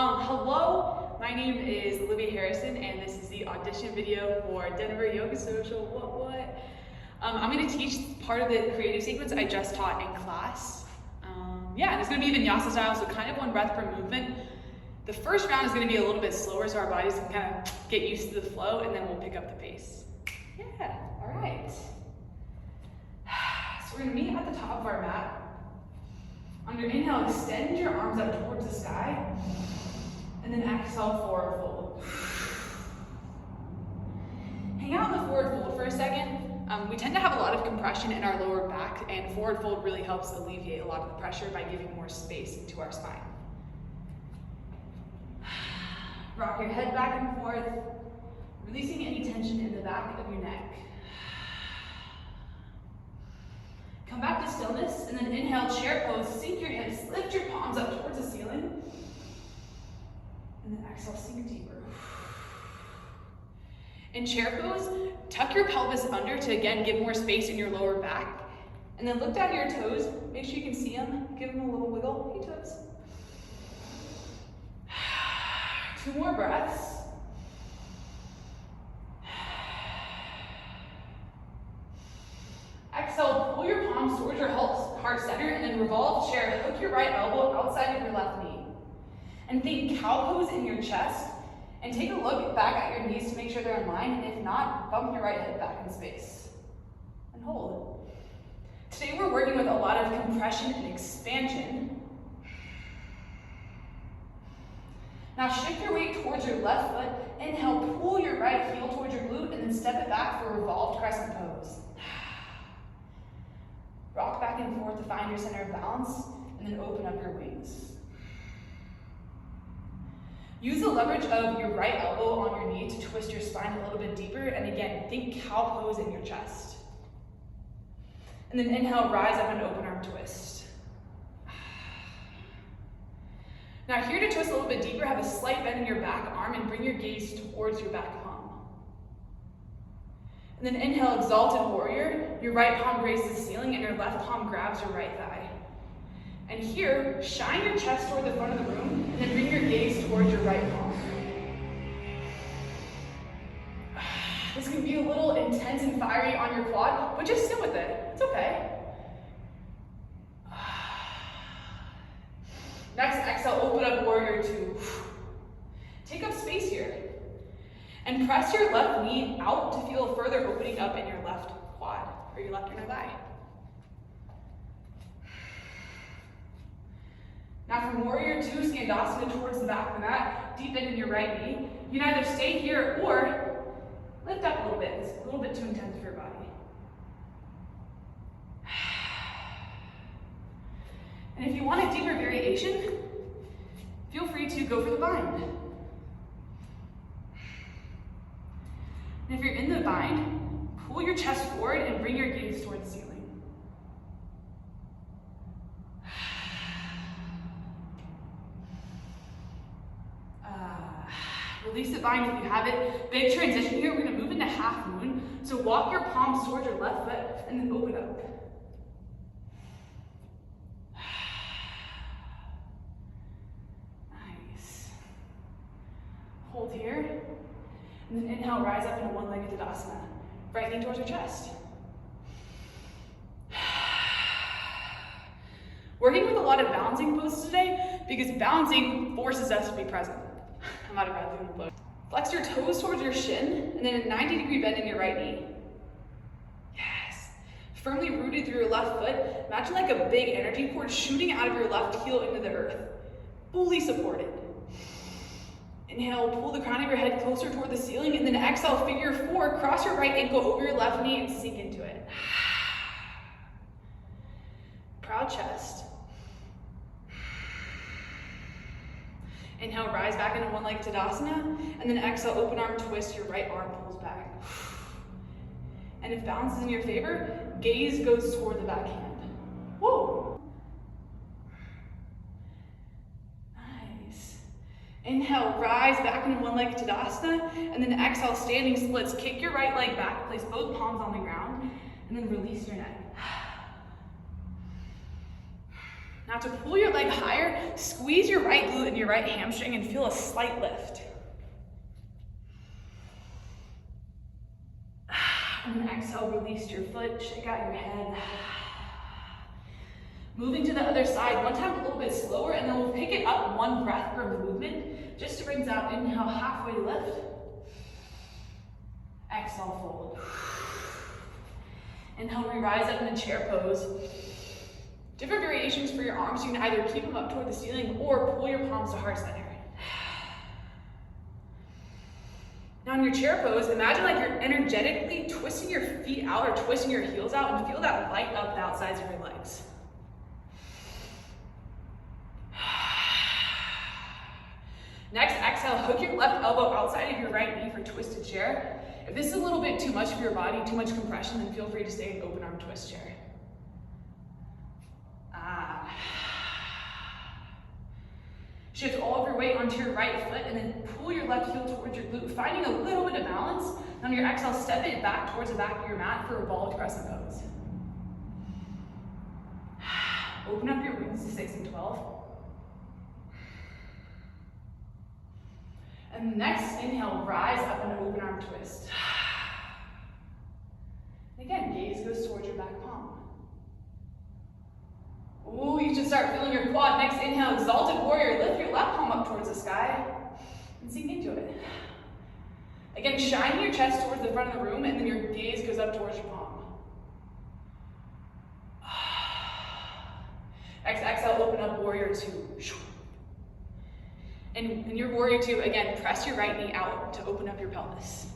Hello, my name is Olivia Harrison, and this is the audition video for Denver Yoga Social. What? I'm going to teach part of the creative sequence I just taught in class. And it's going to be vinyasa style, so kind of one breath per movement. The first round is going to be a little bit slower, so our bodies can kind of get used to the flow, and then we'll pick up the pace. Yeah, all right. So we're going to meet at the top of our mat. On your inhale, extend your arms up towards the sky, and then exhale, forward fold. Hang out in the forward fold for a second. We tend to have a lot of compression in our lower back, and forward fold really helps alleviate a lot of the pressure by giving more space into our spine. Rock your head back and forth, releasing any tension in the back of your neck. Come back to stillness, and then inhale, chair pose, sink your hips, lift your palms up towards the ceiling, and then exhale, sink deeper. In chair pose, tuck your pelvis under to again give more space in your lower back, and then look down at your toes, make sure you can see them, give them a little wiggle, hey toes. 2 more breaths. Exhale, pull your palms towards your heart center, and then revolve chair, hook your right elbow outside of your left knee. And think cow pose in your chest, and take a look back at your knees to make sure they're in line, and if not, bump your right hip back in space. And hold. Today we're working with a lot of compression and expansion. Now shift your weight towards your left foot, inhale, pull your right heel towards your glute, and then step it back for a revolved crescent pose. Rock back and forth to find your center of balance, and then open up your wings. Use the leverage of your right elbow on your knee to twist your spine a little bit deeper, and again, think cow pose in your chest. And then inhale, rise up and open arm twist. Now here to twist a little bit deeper, have a slight bend in your back arm and bring your gaze towards your back palm. And then inhale, exalted warrior. Your right palm grazes the ceiling and your left palm grabs your right thigh. And here, shine your chest toward the front of the room and then bring your gaze towards your right palm. This can be a little intense and fiery on your quad, but just sit with it. It's okay. Next, exhale, open up warrior 2. Take up space here. And press your left knee out to feel a further opening up in your left quad, or your left inner thigh. Now from warrior 2, skandasana towards the back of the mat, deep bend in your right knee. You can either stay here or lift up a little bit. It's a little bit too intense for your body. And if you want a deeper variation, feel free to go for the bind. And if you're in the bind, pull your chest forward and bring your gaze toward the ceiling. Release the bind if you have it. Big transition here. We're going to move into half moon. So walk your palms towards your left foot and then open up. Nice. Hold here. And then inhale, rise up into one-legged Tadasana. Right knee towards your chest. Working with a lot of balancing poses today because balancing forces us to be present. I'm out of breath, I'm gonna blow. Flex your toes towards your shin, and then a 90-degree bend in your right knee. Yes. Firmly rooted through your left foot. Imagine like a big energy cord shooting out of your left heel into the earth. Fully supported. Inhale, pull the crown of your head closer toward the ceiling, and then exhale, figure 4, cross your right ankle over your left knee and sink into it. Proud chest. Inhale, rise back into one-legged Tadasana, and then exhale, open arm twist, your right arm pulls back. And if balance is in your favor, gaze goes toward the back hand. Whoa. Nice. Inhale, rise back into one-legged Tadasana, and then exhale, standing splits. Kick your right leg back, place both palms on the ground, and then release your neck. Now to pull your leg higher, squeeze your right glute and your right hamstring and feel a slight lift. And then exhale, release your foot, shake out your head. Moving to the other side, one time a little bit slower, and then we'll pick it up one breath per movement, just to bring down. Inhale, halfway lift. Exhale, fold. Inhale, re-rise up in a chair pose. Different variations for your arms. You can either keep them up toward the ceiling or pull your palms to heart center. Now in your chair pose, imagine like you're energetically twisting your feet out or twisting your heels out, and feel that light up the outsides of your legs. Next, exhale, hook your left elbow outside of your right knee for twisted chair. If this is a little bit too much for your body, too much compression, then feel free to stay in open arm twist chair. Shift all of your weight onto your right foot and then pull your left heel towards your glute, finding a little bit of balance. On your exhale, step it back towards the back of your mat for a revolved crescent pose. Open up your wings to 6 and 12. And next, inhale, rise up in an open arm twist. Again, gaze goes towards your back palm. Ooh, you should start feeling your quad. Next, inhale, exalted warrior. Lift your left palm up towards the sky and sink into it. Again, shine your chest towards the front of the room, and then your gaze goes up towards your palm. Exhale, open up, warrior two. And in your warrior two, again, press your right knee out to open up your pelvis.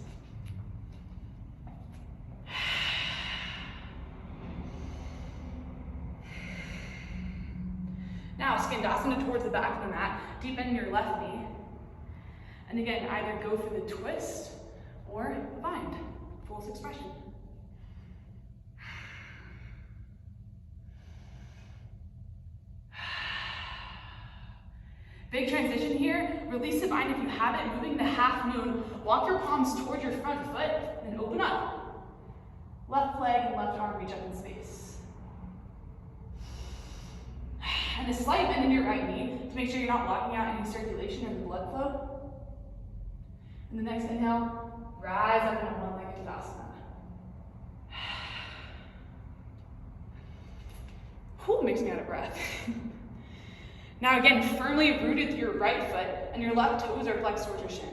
Now, skandasana towards the back of the mat, deepen your left knee. And again, either go for the twist or the bind, full expression. Big transition here. Release the bind if you have it, moving the half moon. Walk your palms towards your front foot, and then open up. Left leg and left arm reach up in space. And a slight bend in your right knee to make sure you're not blocking out any circulation or the blood flow. And the next inhale, rise up in a one-legged Tadasana. Whew, makes me out of breath. Now again, firmly rooted through your right foot, and your left toes are flexed towards your shin.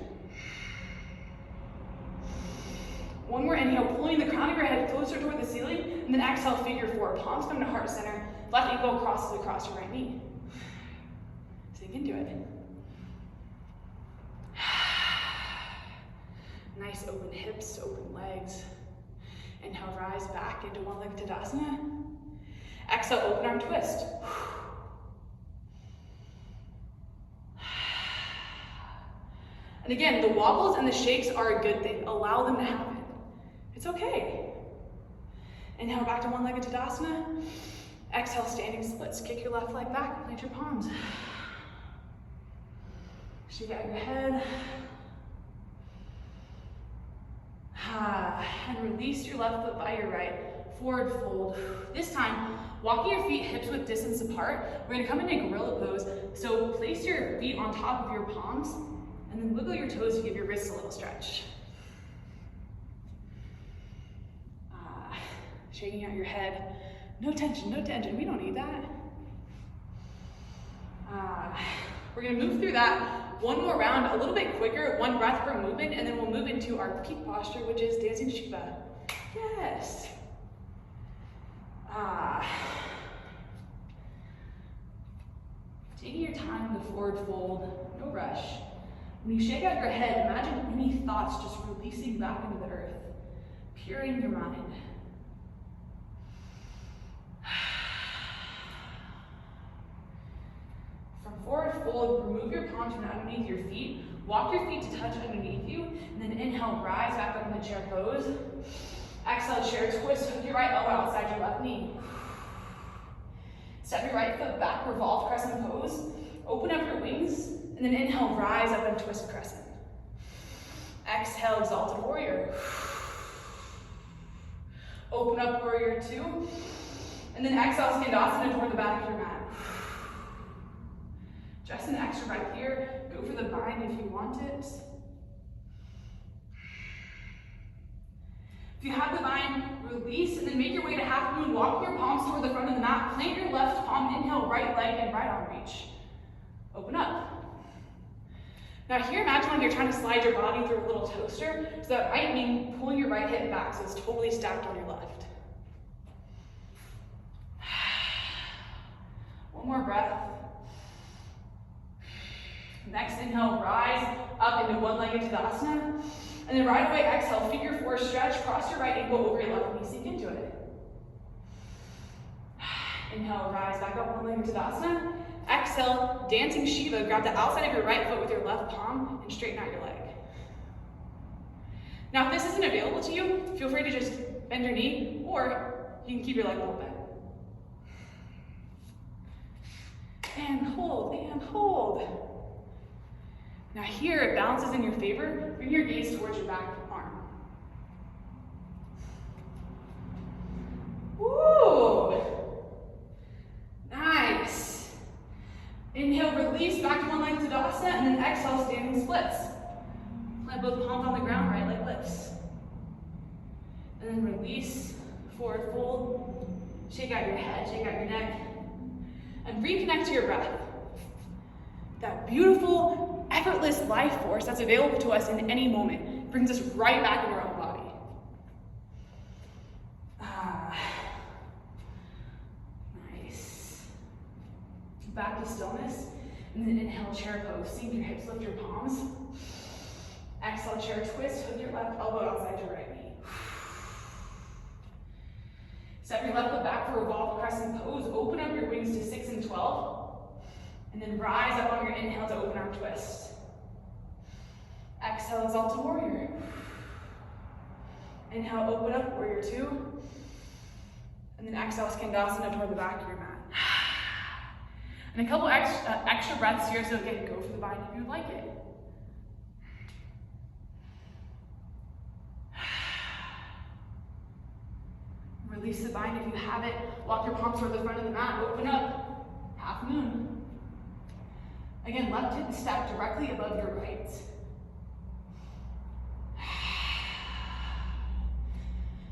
One more inhale, pulling the crown of your head closer toward the ceiling, and then exhale, figure four. Palms come to heart center, left ankle crosses across your right knee. Sink into it. Nice open hips, open legs. Inhale, rise back into one-legged Tadasana. Exhale, open arm twist. And again, the wobbles and the shakes are a good thing. Allow them to happen. It's okay. Inhale, back to one-legged Tadasana. Exhale, standing splits. Kick your left leg back, plant your palms. Shake out your head. And release your left foot by your right. Forward fold. This time, walking your feet hips width distance apart. We're gonna come into gorilla pose. So place your feet on top of your palms and then wiggle your toes to give your wrists a little stretch. Shaking out your head. No tension, no tension. We don't need that. We're gonna move through that one more round, a little bit quicker, one breath per movement, and then we'll move into our peak posture, which is dancing Shiva. Yes. Taking your time to forward fold, no rush. When you shake out your head, imagine any thoughts just releasing back into the earth, puring your mind. From forward fold, remove your palms from underneath your feet, walk your feet to touch underneath you, and then inhale, rise back up in the chair pose. Exhale, chair twist, hook your right elbow outside your left knee. Step your right foot back, revolve crescent pose. Open up your wings, and then inhale, rise up and twist crescent. Exhale, exalted warrior. Open up warrior two, and then exhale, skandasana toward the back of your mat. Just an extra breath here. Go for the bind if you want it. If you have the bind, release, and then make your way to half moon. Walk your palms toward the front of the mat. Plant your left palm, inhale, right leg, and right arm reach. Open up. Now here, imagine like you're trying to slide your body through a little toaster. So that might mean pulling your right hip back so it's totally stacked on your left. One more breath. Next inhale, rise up into one-legged Tadasana. And then right away, exhale, figure four, stretch, cross your right ankle over your left knee, sink into it. Inhale, rise back up, one-legged Tadasana. Exhale, dancing Shiva, grab the outside of your right foot with your left palm and straighten out your leg. Now, if this isn't available to you, feel free to just bend your knee, or you can keep your leg a little bit. And hold, and hold. Now here, it balances in your favor. Bring your gaze towards your back arm. Woo! Nice. Inhale, release, back to one leg Tadasana, and then exhale, standing splits. Plant both palms on the ground, right leg lifts. And then release, forward fold. Shake out your head, shake out your neck. And reconnect to your breath. That beautiful, effortless life force that's available to us in any moment brings us right back in our own body. Nice. Back to stillness, and then inhale, chair pose. Sink your hips, lift your palms. Exhale, chair twist, hook your left elbow outside your right knee. Step your left foot back for revolved crescent pose. Open up your wings to 6 and 12. And then rise up on your inhale to open arm twist. Exhale, exalted warrior. Inhale, open up, warrior two. And then exhale, skandasana toward the back of your mat. And a couple extra breaths here, so again, go for the bind if you would like it. Release the bind if you have it. Walk your palms toward the front of the mat. Open up, half moon. Again, left hip stacked directly above your right.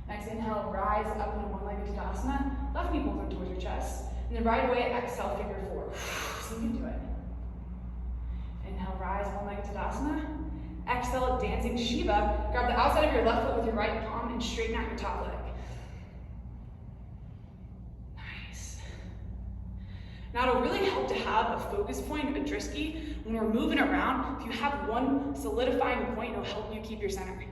Next inhale, rise up into one-legged Tadasana. Left knee pulls in towards your chest. And then right away, exhale, figure four. Sink into it. Inhale, rise, one-legged Tadasana. Exhale, dancing Shiva. Grab the outside of your left foot with your right palm and straighten out your top leg. Now it'll really help to have a focus point, a drisky. When we're moving around, if you have one solidifying point, it'll help you keep your center.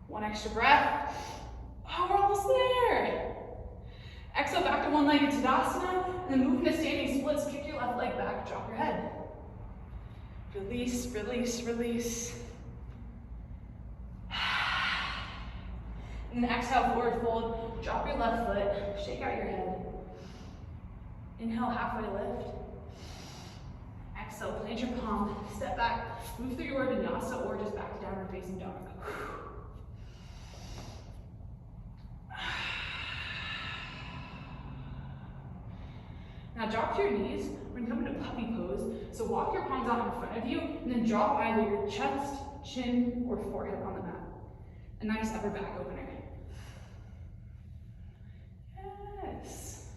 One extra breath. Oh, we're almost there. Exhale, back to one-legged Tadasana, and then move into standing splits. Kick your left leg back, drop your head. Release, release, release. And then exhale, forward fold, drop your left foot, shake out your head. Inhale, halfway lift. Exhale, plant your palm, step back, move through your vinyasa or just back to downward facing dog. Now drop to your knees, we're gonna come into puppy pose. So walk your palms out in front of you and then drop either your chest, chin, or forehead on the mat. A nice upper back opener. Yes.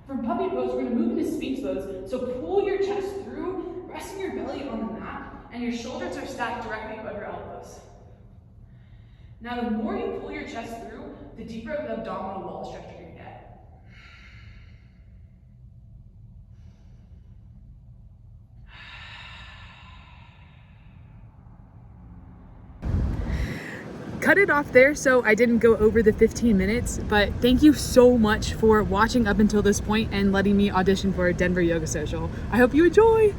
From puppy pose, we're gonna move into Sphinx pose. So pull your chest through, resting your belly on the mat, and your shoulders are stacked directly above your elbows. Now, the more you pull your chest through, the deeper of the abdominal wall stretch you're gonna get. Cut it off there so I didn't go over the 15 minutes, but thank you so much for watching up until this point and letting me audition for Denver Yoga Social. I hope you enjoy!